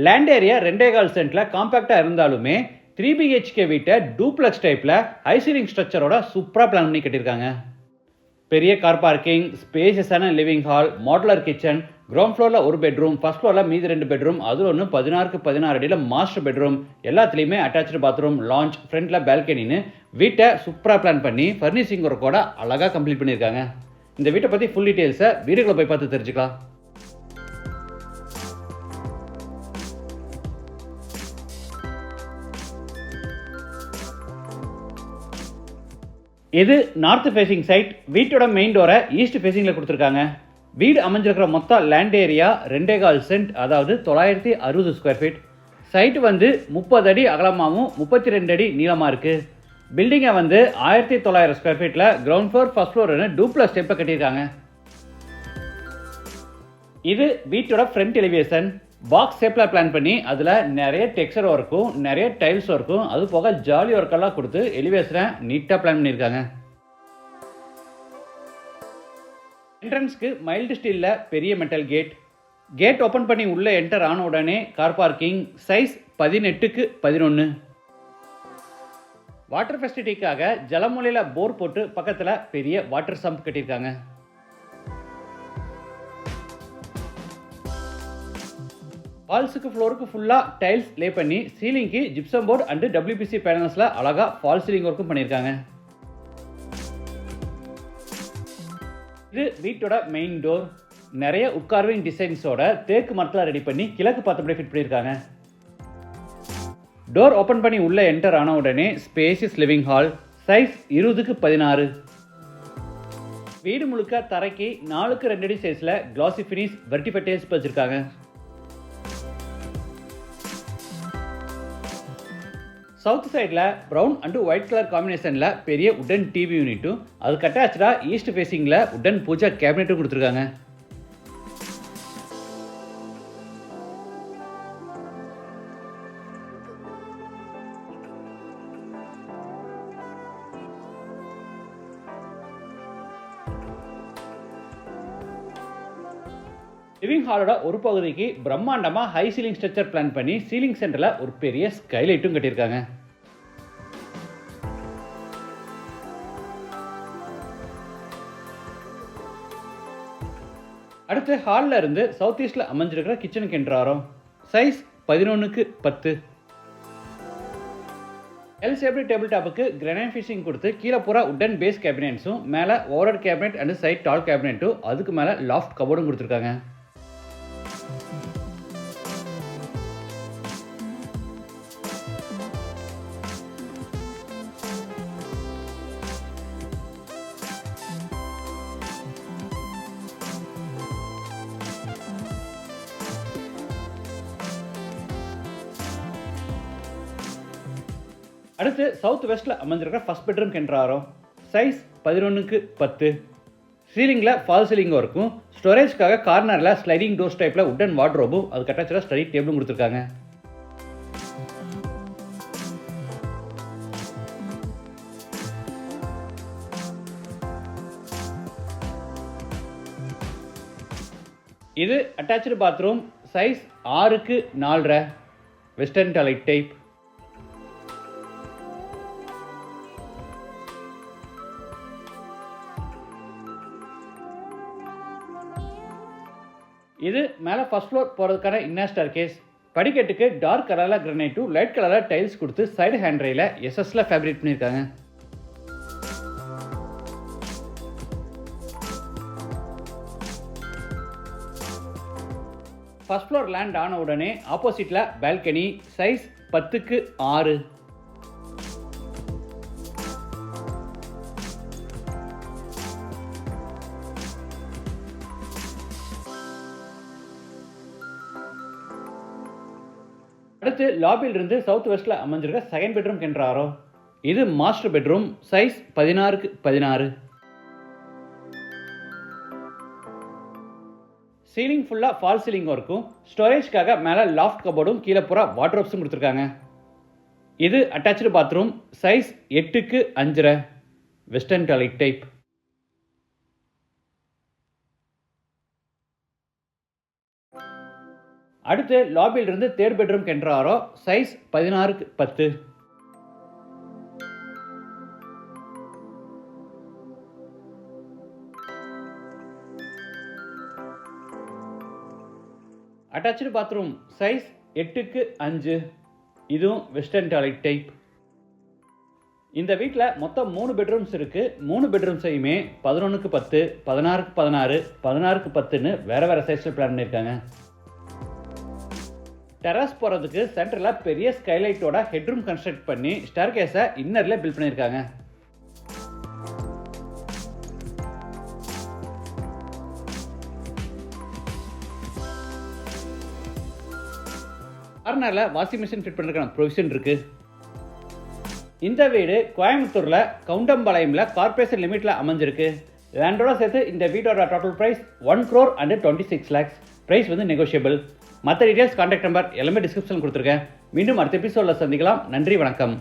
Land area 2.25 சென்ட்ல காம்பாக்டா இருந்தாலுமே 3 BHK வீட்டை duplex டைப்ல ஹை சீலிங் ஸ்ட்ரக்சரோட சூப்பரா பிளான் பண்ணி கட்டியிருக்காங்க. பெரிய கார் பார்க்கிங், ஸ்பேஷியஸான living hall, modular kitchen, ground ஃப்ளோரில் ஒரு பெட்ரூம், ஃபர்ஸ்ட் ஃப்ளோரில் மீதி 2 பெட்ரூம், அதில் ஒன்று 16க்கு 16 அடியில் மாஸ்டர் பெட்ரூம், எல்லாத்துலேயுமே அட்டாச்சு பாத்ரூம், லான்ச், ஃப்ரண்ட்டில் பால்கனின்னு வீட்டை சூப்பராக பிளான் பண்ணி ஃபர்னிஷிங் ஒர்க்கோட அழகாக கம்ப்ளீட் பண்ணியிருக்காங்க. இந்த வீட்டை பற்றி ஃபுல் டீட்டெயில்ஸை வீடியோக்குள்ள போய் பார்த்து தெரிஞ்சுக்கலாம். இது நார்த் ஃபேசிங் சைட். வீட்டோட மெயின் டோரை ஈஸ்ட் ஃபேசிங்கில் கொடுத்துருக்காங்க. வீடு அமைஞ்சிருக்கிற மொத்த லேண்ட் ஏரியா 2.25 சென்ட், அதாவது 960 ஸ்கொயர் ஃபீட். சைட்டு 30 அடி அகலமாகவும் 32 அடி நீளமாக இருக்குது. பில்டிங்கை 1900 ஸ்கொயர் ஃபீட்டில் கிரவுண்ட் ஃப்ளோர், ஃபர்ஸ்ட் ஃப்ளோர்னு டூப்ளெக்ஸ் டைப்பில் கட்டியிருக்காங்க. இது வீட்டோட ஃப்ரண்ட் எலிவேஷன். பாக்ஸ் ஷேப்பில் பிளான் பண்ணி அதில் நிறைய டெக்ஸ்சர் ஒர்க்கும் நிறைய டைல்ஸ் ஒர்க்கும் அது போக ஜாலி ஒர்க்கெல்லாம் கொடுத்து எலிவேஷனை நீட்டாக பிளான் பண்ணியிருக்காங்க. என்ட்ரன்ஸ்க்கு மைல்டு ஸ்டீலில் பெரிய மெட்டல் கேட் ஓப்பன் பண்ணி உள்ளே என்டர் ஆன உடனே கார் பார்க்கிங், சைஸ் 18க்கு 11. வாட்டர் ஃபெசிலிட்டிக்காக ஜலமூலையில் போர் போட்டு பக்கத்தில் பெரிய வாட்டர் சம்ப் கட்டியிருக்காங்க. வால்ஸுக்கு ஃப்ளோருக்கு ஃபுல்லாக டைல்ஸ் லே பண்ணி சீலிங்க்கு ஜிப்சம் போர்டு அண்டு WPC பேனல்ஸில் அழகாக ஃபால் சீலிங் ஒர்க்கும் பண்ணியிருக்காங்க. இது வீட்டோட மெயின் டோர். நிறைய உட்கார்விங் டிசைன்ஸோட தேக்கு மரத்தில் ரெடி பண்ணி கிழக்கு பார்த்தபடி ஃபிட் பண்ணியிருக்காங்க. டோர் ஓப்பன் பண்ணி உள்ளே என்டர் ஆன உடனே ஸ்பேசியஸ் லிவிங் ஹால், சைஸ் 20க்கு 16. வீடு முழுக்க தரைக்கு 4க்கு 2 அடி சைஸில் கிளாசி ஃபினிஷ் வெர்டிஃபை டைல்ஸ் வச்சிருக்காங்க. சவுத் சைடில் ப்ரௌன் அண்டு ஒயிட் கலர் காம்பினேஷனில் பெரிய உட்டன் டிவி யூனிட்டும் அதுக்கு அட்டாச்சாக ஈஸ்ட் ஃபேஸிங்கில் உட்டன் பூஜா கேபினெட்டும் கொடுத்துருக்காங்க. லிவிங் ஹாலோட ஒரு பகுதிக்கு பிரம்மாண்டமாக ஹை சீலிங் ஸ்ட்ரக்சர் பிளான் பண்ணி சீலிங் சென்டரில் ஒரு பெரிய ஸ்கைலைட்டும் கட்டியிருக்காங்க. அடுத்து ஹாலில் இருந்து சவுத் ஈஸ்டில் அமைஞ்சிருக்கிற கிச்சனுக்கு என்ட்ராரோம். சைஸ் 11க்கு 10. எல் ஷேப்டு டேபிள் டாப்புக்கு கிரானைட் ஃபினிஷிங் கொடுத்து கீழே பூரா உட்டன் பேஸ் கேபினெட்ஸும் மேலே overhead cabinet and side tall கேபினெட்டும் அதுக்கு மேலே லாஃப்ட் கபோர்டும் கொடுத்துருக்காங்க. அடுத்து சவுத் வெஸ்ட்டில் அமைஞ்சிருக்கிற ஃபர்ஸ்ட் பெட்ரூம் என்ட்ராரோம். சைஸ் 11க்கு 10. சீலிங்கில் ஃபால் சீலிங் ஒர்க்கும் ஸ்டோரேஜ்க்காக கார்னரில் ஸ்லைடிங் டோர்ஸ் டைப்பில் உட்டன் வார்ட்ரோபும் அதுக்கு அட்டாச்சாக ஸ்டடி டேபிளும் கொடுத்துருக்காங்க. இது அட்டாச்சு பாத்ரூம், சைஸ் 6க்கு 4.5, வெஸ்டர்ன் டாய்லெட் டைப். இது மேலே ஃபர்ஸ்ட் ஃப்ளோர் போகிறதுக்கான இன்னர் ஸ்டேர்கேஸ். படிக்கட்டுக்கு டார்க் கலரில் கிரானைட்டும் லைட் கலரில் டைல்ஸ் கொடுத்து சைடு ஹேண்ட்ரையில் எஸ்எஸ்ல ஃபேப்ரிக் பண்ணியிருக்காங்க. ஃபர்ஸ்ட் ஃப்ளோர் லேண்ட் ஆன உடனே ஆப்போசிட்டில் பால்கனி, சைஸ் 10க்கு 6. அடுத்து லாபியிலிருந்து சவுத் வெஸ்ட்டில் அமைஞ்சிருக்க செகண்ட் பெட்ரூம் என்ட்ராரோம். இது மாஸ்டர் பெட்ரூம், சைஸ் 16க்கு 16. சீலிங் ஃபுல்லாக ஃபால் சீலிங் ஒர்க்கும் ஸ்டோரேஜ்க்காக மேலே லாஃப்ட் கபோர்டும் கீழே பூரா வார்ட்ரோப்ஸும் கொடுத்துருக்காங்க. இது அட்டாச்சு பாத்ரூம், சைஸ் 8க்கு 5.5, வெஸ்டர்ன் டாய்லெட் டைப். அடுத்து லாபியிலிருந்து தேர்ட் பெட்ரூம் கென்றாரோ, size 16x10. Attached bathroom size 8x5. இதுவும் வெஸ்டர்ன் டாய்லெட் டைப். இந்த வீட்டில் மொத்தம் 3 பெட்ரூம்ஸ் இருக்கு. 3 பெட்ரூம்ஸையுமே 11x10, 16x16, 16x10ன்னு வேற சைஸில் பிளான் பண்ணியிருக்காங்க. டெரஸ் போகிறதுக்கு சென்டரில் பெரிய ஸ்கைலைட்டோட ஹெட்ரூம் கன்ஸ்ட்ரக்ட் பண்ணி ஸ்டேர்கேஸை இன்னரில் பில்ட் பண்ணியிருக்காங்க. கார்னரில் வாஷிங் மிஷின் ஃபிட் பண்ணுறதுக்கான ப்ரொவிஷன் இருக்குது. இந்த வீடு கோயம்புத்தூரில் கவுண்டம்பாளையமில் கார்பரேஷன் லிமிட்டில் அமைஞ்சிருக்கு. லேண்டோட சேர்த்து இந்த வீட்டோட டோட்டல் ப்ரைஸ் 1,26 lakhs. ப்ரைஸ் வந்து நெகோஷியபிள். மற்ற டீடைல்ஸ், கான்டாக்ட் நம்பர் எல்லாமே டிஸ்கிரிப்ஷன் கொடுத்துருக்கேன். மீண்டும் அடுத்த எபிசோடில் சந்திக்கலாம். நன்றி, வணக்கம்.